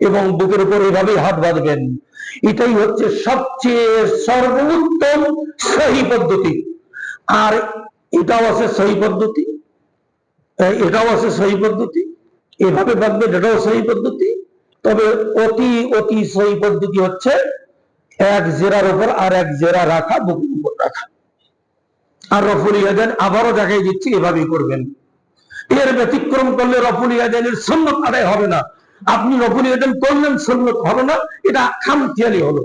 এবং বুকের উপর এইভাবেই হাত বাঁধবেন। এটাই হচ্ছে সবচেয়ে সর্বোত্তম সহি পদ্ধতি। আর এটাও আছে সহি পদ্ধতি, এটাও আছে সহি পদ্ধতি, এভাবে বাঁধবেন, এটাও সহি পদ্ধতি। তবে অতি অতি সহি পদ্ধতি হচ্ছে এক জেরার উপর আর এক জেরা রাখা, বুকের উপর রাখা। আর রফুল ইয়াদাইন আবারও দেখাই দিচ্ছি, এভাবেই করবেন। এর ব্যতিক্রম করলে রফুল ইয়াদাইনের সুন্নাত আদায় হবে না। আপনি রফুল ইয়াদাইন করলেন, সুন্নাত হলো না, এটা খামখেয়ালি হলো।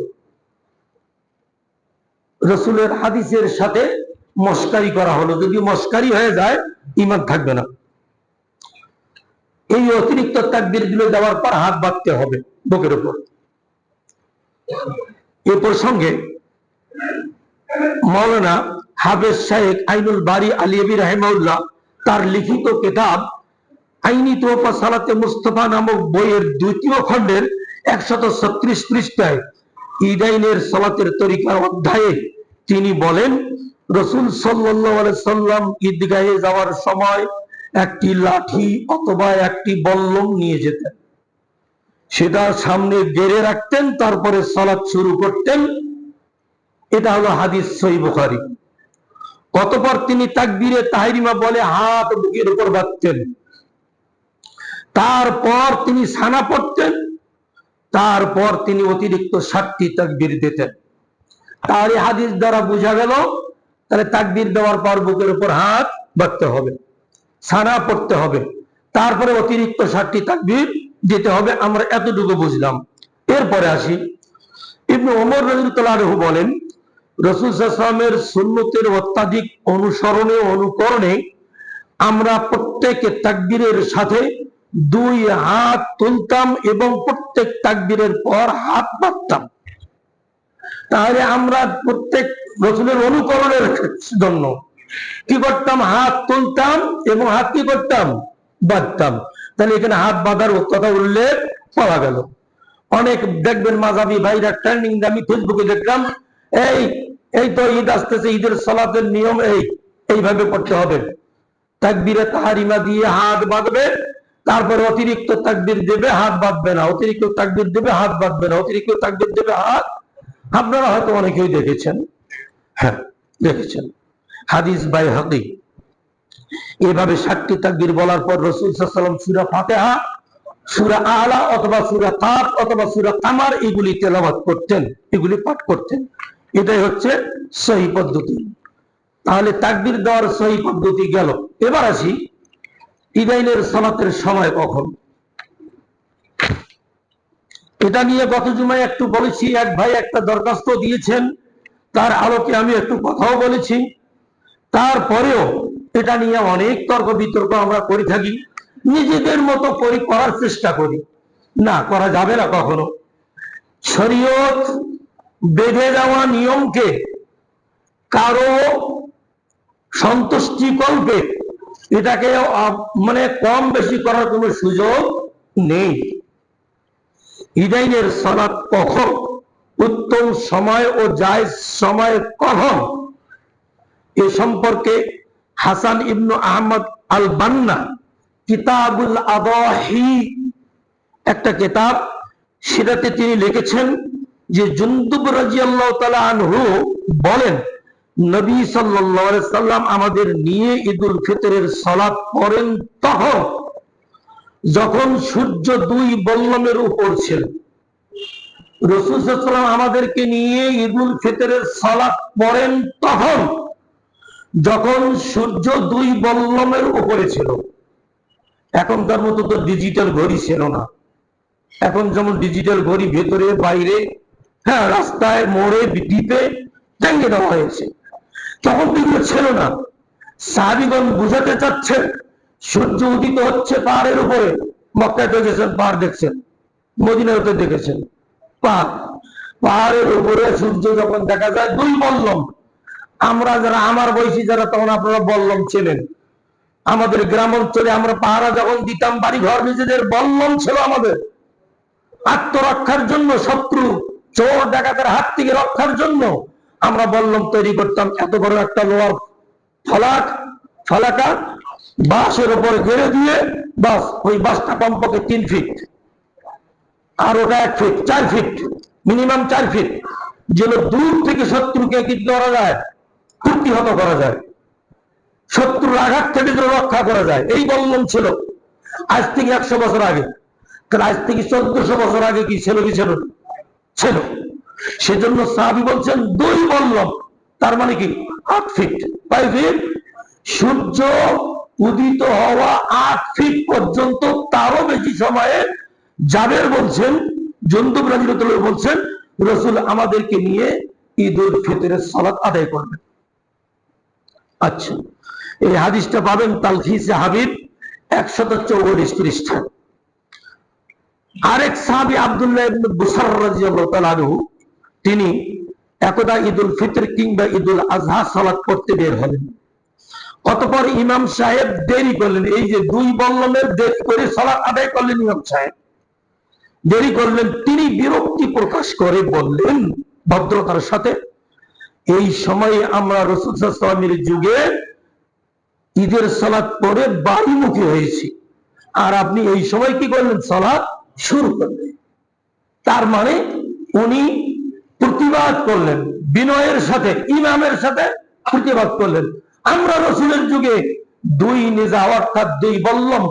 রাসূলের হাদিসের সাথে মশকারি করা হলো, যদি মশকারি হয়ে যায় ঈমান থাকবে না। এই অতিরিক্ত তাকবীর গুলো দেওয়ার পর হাত বাঁধতে হবে বুকের উপর। এ প্রসঙ্গে মাওলানা হাফেজ শাইখ আইনুল বারী আলিয়াবী রাহিমাহুল্লাহ তার লিখিত কিতাব আইনি তোহফা সালাতে মুস্তাফা নামক বইয়ের দ্বিতীয় খণ্ডের 136 পৃষ্ঠায় ঈদাইনের সালাতের তরিকার অধ্যায়ে তিনি বলেন, রাসূল সাল্লাল্লাহু আলাইহি সাল্লাম ঈদগাহে যাওয়ার সময় একটি লাঠি অথবা একটি বল্লম নিয়ে যেতেন, সেটা সামনে গেড়ে রাখতেন, তারপরে সালাত শুরু করতেন। এটা হলো হাদিস সহিহ বুখারী। অতঃপর তিনি তাকবীরে তাহরিমা বলে হাত বুকের উপর বাঁধতেন, তারপর তিনি সানা পড়তেন, তারপর তিনি অতিরিক্ত 7টি তাকবীর দিতেন। তার এই হাদিস দ্বারা বোঝা গেল তাহলে তাকবীর দেওয়ার পর বুকের উপর হাত বাঁধতে হবে, সানা পড়তে হবে, তারপরে অতিরিক্ত 7টি তাকবীর দিতে হবে। আমরা এতটুকু বুঝলাম। এরপরে আসি, ইবনে ওমর রাদিয়াল্লাহু আনহু বলেন, রাসূল সাল্লাল্লাহু আলাইহি ওয়াসাল্লামের সুন্নতের অত্যাধিক অনুসরণে অনুকরণে আমরা প্রত্যেকে তাকবীরের সাথে 2 হাত তুলতাম এবং প্রত্যেক তাকবীরের পর হাত বাঁধতাম। তাহলে আমরা প্রত্যেক রাসূলের অনুকরণের জন্য কি করতাম? হাত তুলতাম এবং হাত কি করতাম? বাঁধতাম। তাহলে এখানে হাত বাঁধার কথা উল্লেখ পাওয়া গেল। অনেক দেখবেন মাযহাবী ভাইরা ট্রেন্ডিং, আমি ফেসবুকে দেখলাম, এই তো ঈদ আসতেছে, ঈদের সালাতের নিয়ম এইভাবে করতে হবে, তাকবীরে তাহরিমা দিয়ে হাত বাঁধবে, তারপরে অতিরিক্ত তাকবীর দেবে, হাত বাঁধবে না, অতিরিক্ত তাকবীর দেবে, হাত বাঁধবে না, অতিরিক্ত তাকবীর দেবে, হাত। আপনারা হয়তো অনেকেই দেখেছেন, হ্যাঁ দেখেছেন। হাদিস বাইহাকী। এভাবে 7টি তাকবীর বলার পর রাসূল সাল্লাল্লাহু আলাইহি ওয়াসাল্লাম সূরা ফাতিহা, সূরা আলা অথবা সূরা কাফ অথবা সূরা কামার এগুলি তেলাওয়াত করতেন, এগুলি পাঠ করতেন। এটাই হচ্ছে সহিহ পদ্ধতি। তাহলে তাকবীর দেওয়ার সহিহ পদ্ধতি গেল। এবার আসি ঈদাইনের সালাতের সময় কখন। এটা নিয়ে গত জুমায় একটু বলেছি, এক ভাই একটা দরখাস্ত দিয়েছেন, তার আলোকে আমি একটু কথাও বলেছি। তারপরেও এটা নিয়ে অনেক তর্ক বিতর্ক আমরা করে থাকি, নিজেদের মতো করার চেষ্টা করি। না, করা যাবে না কখনো। শরীয়ত বেঁধে দেওয়া নিয়মকে কারো সন্তুষ্টি কল্পে এটাকে মানে কম বেশি করার কোনো সুযোগ নেই। ঈদাইনের সালাত কখন, উত্তম সময় ও জায়েজ সময় কখন, এ সম্পর্কে হাসান ইবনু আহমদ আল বান্না কিতাবুল আদাহি একটা কিতাব, সেটাতে তিনি লিখেছেন যে জুনদুব রাদিয়াল্লাহু তাআলা আনহু বলেন, নবী সাল্লাল্লাহু আলাইহি সাল্লাম আমাদের নিয়ে ঈদুল ফিতরের সালাত পড়েন তখন যখন সূর্য দুই বল্লমের উপর ছিল। রাসূল সাল্লাল্লাহু আলাইহি ওয়াসাল্লাম আমাদেরকে নিয়ে ঈদুল ফিতরের সালাত পড়েন তখন যখন সূর্য দুই বল্লমের উপরে ছিল। এখনকার মতো তো ডিজিটাল ঘড়ি ছিল না। এখন যেমন ডিজিটাল ঘড়ি ভেতরে বাইরে, হ্যাঁ, রাস্তায় মোড়ে দ্বীপে টাঙ্গে দেওয়া হয়েছে, তখন এগুলো ছিল না। সাহাবীগণ বুঝাতে চাচ্ছেন সূর্য উদিত হচ্ছে পাহাড়ের উপরে। মক্কায় তো গেছেন, পাহাড় দেখছেন, মদিনাতে দেখেছেন পাহাড়, পাহাড়ের উপরে সূর্য যখন দেখা যায় দুই বল্লম। আমরা যারা, আমার বয়সী যারা, তখন আপনারা বল্লম ছিলেন। আমাদের গ্রাম অঞ্চলে আমরা পাহারা যখন দিতাম, বাড়ি ঘর নিজেদের বল্লম ছিল আমাদের আত্মরক্ষার জন্য, শত্রু চোর ডাকাতের হাত থেকে রক্ষার জন্য আমরা বল্লম তৈরি করতাম। এত বড় একটা লোহার ফলাকা বাঁশের উপর গেড়ে দিয়ে, বাস ওই বাসটা কমপক্ষে 3 ফিট, আর ওটা 1 ফিট, 4 ফিট, মিনিমাম 4 ফিট, যেন দূর থেকে শত্রুকে কি করা যায়, প্রতিহত করা যায়, শত্রুর আঘাত থেকে যেন রক্ষা করা যায়। এই বল্লম ছিল আজ থেকে 100 বছর আগে। আজ থেকে 1400 বছর আগে কি ছিল? কি ছিল? ছিল। সেজন্য সাহাবী বলছেন দুই বল্লম, তার মানে কি 8 ফিট, 5 ফিট। সূর্য উদিত হওয়া 8 ফিট পর্যন্ত, তারও বেশি সময়ে জাবের বলছেন, জুনদুব রাদিয়াল্লাহু তাআলা বলছেন, রাসূল আমাদেরকে নিয়ে ঈদুল ফিতরের সালাত আদায় করবেন। আচ্ছা, এই হাদিসটা পাবেন তালখিসে হাবিব 144 পৃষ্ঠায়। আরেক সাহাবী আব্দুল্লাহ ইবনে বুসার রাদিয়াল্লাহু তাআলা আনহু, তিনি একদা ঈদুল ফিতর কিংবা ঈদুল আযহা সালাত পড়তে বের হলেন। অতঃপর ইমাম সাহেব দেরি করলেন। এই যে দুই বল্লমের দেরি করে সালাত আদায় করলেন, ইমাম সাহেব দেরি করলেন। তিনি বিরক্তি প্রকাশ করে বললেন ভদ্রতার সাথে, এই সময়ে আমরা রাসূল সাল্লাল্লাহু আলাইহি ওয়াসাল্লামের যুগে ঈদের সালাত পড়ে বাড়িমুখী হয়েছি, আর আপনি এই সময় কি করলেন? সালাত শুরু করলেন। তার মানে উনি প্রতিবাদ করলেন, বিনয়ের সাথে, ইমামের সাথে প্রতিবাদ করলেন। আমরা রাসূলের যুগে দুই নিজা, অর্থাৎ দুই বল্লম,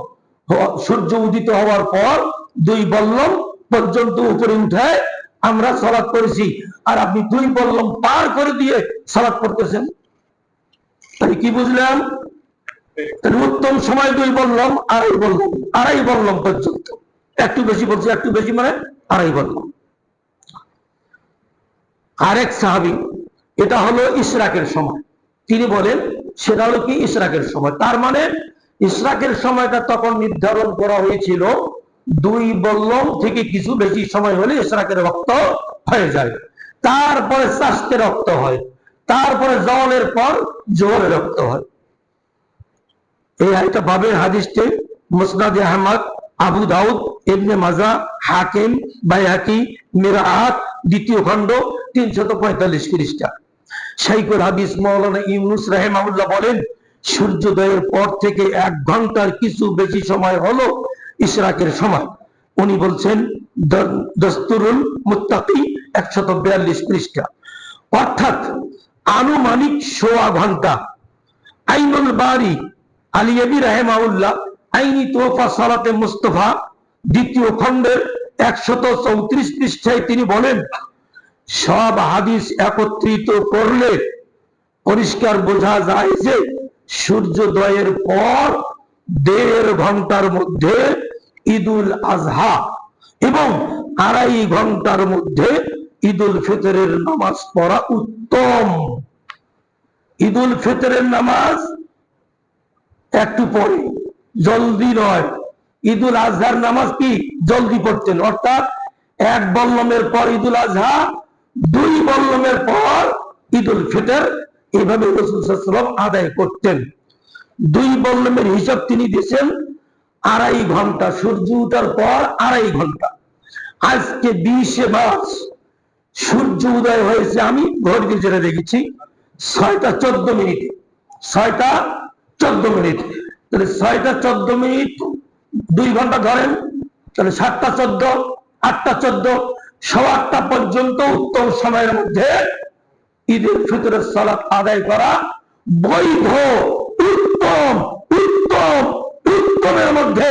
সূর্য উদিত হওয়ার পর দুই বল্লম পর্যন্ত উপরে উঠায় আমরা সালাত করেছি, আর আপনি দুই বল্লম পার করে দিয়ে সালাত করতেছেন। তাই কি বুঝলাম? উত্তম সময় দুই বল্লম, আড়াই বল্লম পর্যন্ত। একটু বেশি বলছি, একটু বেশি মানে আড়াই বল্লম। আরেক সাহাবী, এটা হলো ইশরাকের সময়, তিনি বলেন সেটা হলো কি ইশরাকের সময়। তার মানে ইশরাকের সময়টা তখন নির্ধারণ করা হয়েছিল, দুই বল্লম থেকে কিছু বেশি সময় হলে ইশরাকের রক্ত হয়ে যায়, তারপরে চাষতে রক্ত হয়, তারপরে জওয়ালের পর জোহরে রক্ত হয়। এই আয়টা পাবে হাদিসটি মুসনাদে আহমদ, আবু দাউদ, ইবনে মাজাহ, হাকিম, বাইহাকি, মিরআত, দ্বিতীয় খণ্ড 345 পৃষ্ঠা। শাইখুল হাদিস মাওলানা ইউনুস রাহিমাহুল্লাহ বলেন, সূর্যোদয়ের পর থেকে 1 ঘন্টার কিছু বেশি সময় হলো ইশরাকের সময়। উনি বলছেন দস্তুরুল মুত্তাকি 142 পৃষ্ঠা, অর্থাৎ আনুমানিক 1.25 ঘন্টা। আইনুল বারি আলিয়াবি রাহিমাহুল্লাহ আইনি তোফা সালাতে মুস্তাফা দ্বিতীয় খণ্ডের 134 পৃষ্ঠায় তিনি বলেন, সব হাদিস একত্রিত করলে পরিষ্কার বোঝা যায় যে সূর্যোদয়ের পর 1.5 ঘন্টার মধ্যে ঈদুল আযহা এবং 2.5 ঘন্টার মধ্যে ঈদুল ফিতরের নামাজ পড়া উত্তম। ঈদুল ফিতরের নামাজ একটু পরে, জলদি নয়। ঈদুল আজহার নামাজ কি জলদি পড়তেন, অর্থাৎ 1 বল্লমের পর ঈদুল আজহা, 2 বল্লমের পর ঈদুল ফিতর, এইভাবে রাসূল সাল্লাল্লাহু আলাইহি ওয়াসাল্লাম আদায় করতেন। 2 বল্লমের হিসাব তিনি দিয়েছেন 2.5 ঘন্টা, সূর্য ওঠার পর 2.5 ঘন্টা। আজকে 20 মার্চ সূর্য উদয় হয়েছে, আমি ঘড়িতে যেটা দেখেছি 6টা 14 মিনিটে। 6টা 14 মিনিট, তাহলে 6টা 14 মিনিট 2 ঘন্টা ধরেন, তাহলে 7টা 14, 8টা 14, 8:15 পর্যন্ত উত্তম সময়ের মধ্যে ঈদের ফিতরের সালাত আদায় করা বৈধ। উত্তম উত্তম উত্তমের মধ্যে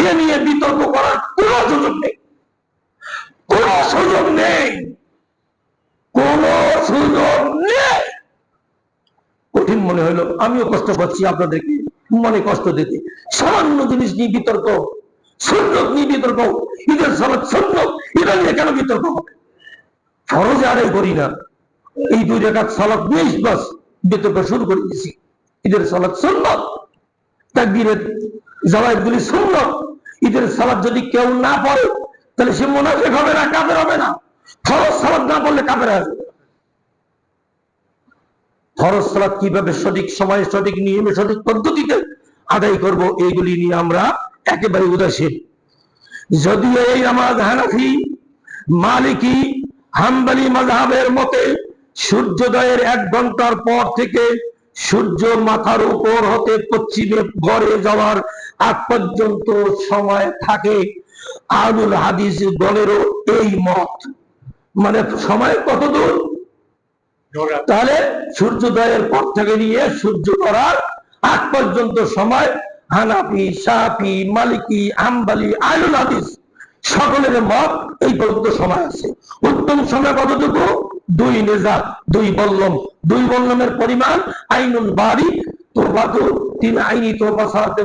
এ নিয়ে বিতর্ক করার কোন সুযোগ নেই, কোন সুযোগ নেই, কোন সুযোগ নেই। কঠিন মনে হলো, আমিও কষ্ট পাচ্ছি আপনাদেরকে মনে কষ্ট দিতে। সামান্য জিনিস নিয়ে বিতর্ক, সুন্নত নিয়ে বিতর্ক, ঈদের সালাত সুন্নত, এটা নিয়ে কেন বিতর্ক হবে? ফরজ আদায় করি না, এই 2 রাকাত সালাত নিয়ে বাস বিতর্ক শুরু করে দিয়েছি। ঈদের সালাত সুন্নত, তাকবীরের জাওয়ায়েতগুলি সুন্নত। ঈদের সালাত যদি কেউ না পড়ে তাহলে সে মুনাফিক হবে না, কাফের হবে না। ফরজ সালাত না পড়লে কাফের হবে। ফরজ সালাত কিভাবে সঠিক সময়ে, সঠিক নিয়মে, সঠিক পদ্ধতিতে আদায় করব, এইগুলি নিয়ে আমরা একেবারে উদাসীন। যদিও এই নামাজ হানাফি, মালিকি, হাম্বলি মাযহাবের মতে সূর্যোদয়ের 1 ঘন্টার পর থেকে সূর্য মাথার উপর হতে পশ্চিমে গড়ে যাওয়ার আগ পর্যন্ত সময় থাকে। আহলুল হাদিস গণেরও এই মত, মানে সময় কত দূর? তাহলে সূর্যোদয়ের পর থেকে নিয়ে সূর্য গড়ার আগ পর্যন্ত সময় হানাফি, শাফি, মালিকি, হাম্বলি, আহলুল হাদিস সকলের মত এই পর্যন্ত সময় আছে। উত্তম সময় কতটুকু? 2 নেজাত, 2 বল্লম। 2 বল্লমের পরিমাণ আইনুল বারি তোবাতু 3 আইনি তোবা সালাতে